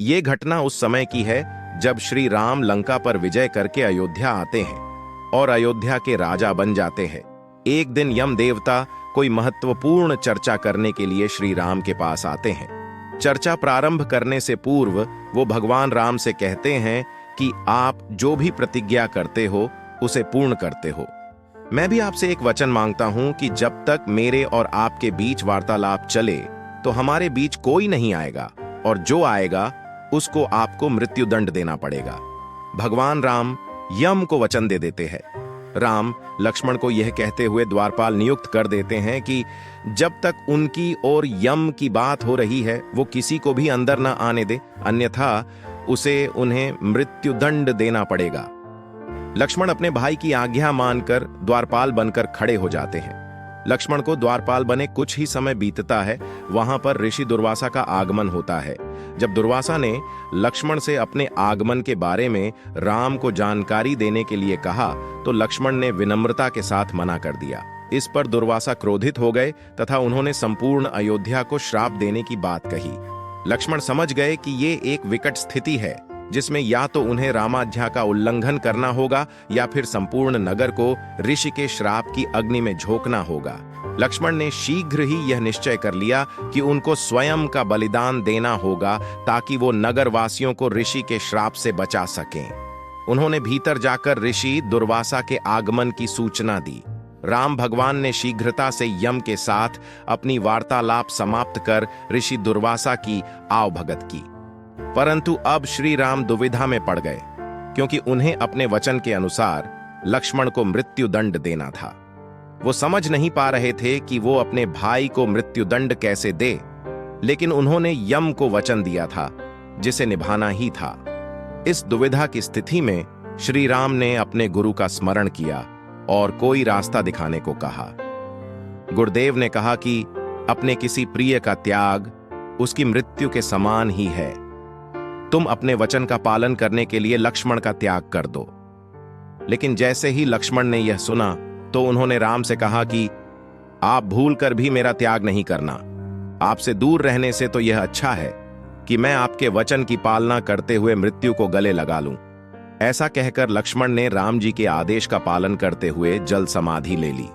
ये घटना उस समय की है जब श्री राम लंका पर विजय करके अयोध्या आते हैं और अयोध्या के राजा बन जाते हैं। एक दिन यम देवता कोई महत्वपूर्ण चर्चा करने के लिए श्री राम के पास आते हैं। चर्चा प्रारंभ करने से पूर्व वो भगवान राम से कहते हैं कि आप जो भी प्रतिज्ञा करते हो उसे पूर्ण करते हो। मैं भी आपसे एक वचन मांगता हूं कि जब तक मेरे और आपके बीच वार्तालाप चले तो हमारे बीच कोई नहीं आएगा, और जो आएगा उसको आपको मृत्युदंड देना पड़ेगा। भगवान राम यम को वचन दे देते हैं। राम लक्ष्मण को यह कहते हुए द्वारपाल नियुक्त कर देते हैं कि जब तक उनकी और यम की बात हो रही है वो किसी को भी अंदर न आने दे, अन्यथा उसे उन्हें मृत्युदंड देना पड़ेगा। लक्ष्मण अपने भाई की आज्ञा मानकर द्वारपाल बनकर खड़े हो जाते हैं। लक्ष्मण को द्वारपाल बने कुछ ही समय बीतता है, वहां पर ऋषि दुर्वासा का आगमन होता है। जब दुर्वासा ने लक्ष्मण से अपने आगमन के बारे में राम को जानकारी देने के लिए कहा तो लक्ष्मण ने विनम्रता के साथ मना कर दिया। इस पर दुर्वासा क्रोधित हो गए तथा उन्होंने संपूर्ण अयोध्या को श्राप देने की बात कही। लक्ष्मण समझ गए कि ये एक विकट स्थिति है जिसमें या तो उन्हें रामाज्ञा का उल्लंघन करना होगा या फिर संपूर्ण नगर को ऋषि के श्राप की अग्नि में झोंकना होगा। लक्ष्मण ने शीघ्र ही यह निश्चय कर लिया कि उनको स्वयं का बलिदान देना होगा ताकि वो नगर वासियों को ऋषि के श्राप से बचा सकें। उन्होंने भीतर जाकर ऋषि दुर्वासा के आगमन की सूचना दी। राम भगवान ने शीघ्रता से यम के साथ अपनी वार्तालाप समाप्त कर ऋषि दुर्वासा की आवभगत की। परंतु अब श्री राम दुविधा में पड़ गए, क्योंकि उन्हें अपने वचन के अनुसार लक्ष्मण को मृत्युदंड देना था। वो समझ नहीं पा रहे थे कि वो अपने भाई को मृत्युदंड कैसे दे, लेकिन उन्होंने यम को वचन दिया था जिसे निभाना ही था। इस दुविधा की स्थिति में श्री राम ने अपने गुरु का स्मरण किया और कोई रास्ता दिखाने को कहा। गुरुदेव ने कहा कि अपने किसी प्रिय का त्याग उसकी मृत्यु के समान ही है। तुम अपने वचन का पालन करने के लिए लक्ष्मण का त्याग कर दो। लेकिन जैसे ही लक्ष्मण ने यह सुना तो उन्होंने राम से कहा कि आप भूल कर भी मेरा त्याग नहीं करना। आपसे दूर रहने से तो यह अच्छा है कि मैं आपके वचन की पालना करते हुए मृत्यु को गले लगा लूं। ऐसा कहकर लक्ष्मण ने राम जी के आदेश का पालन करते हुए जल समाधि ले ली।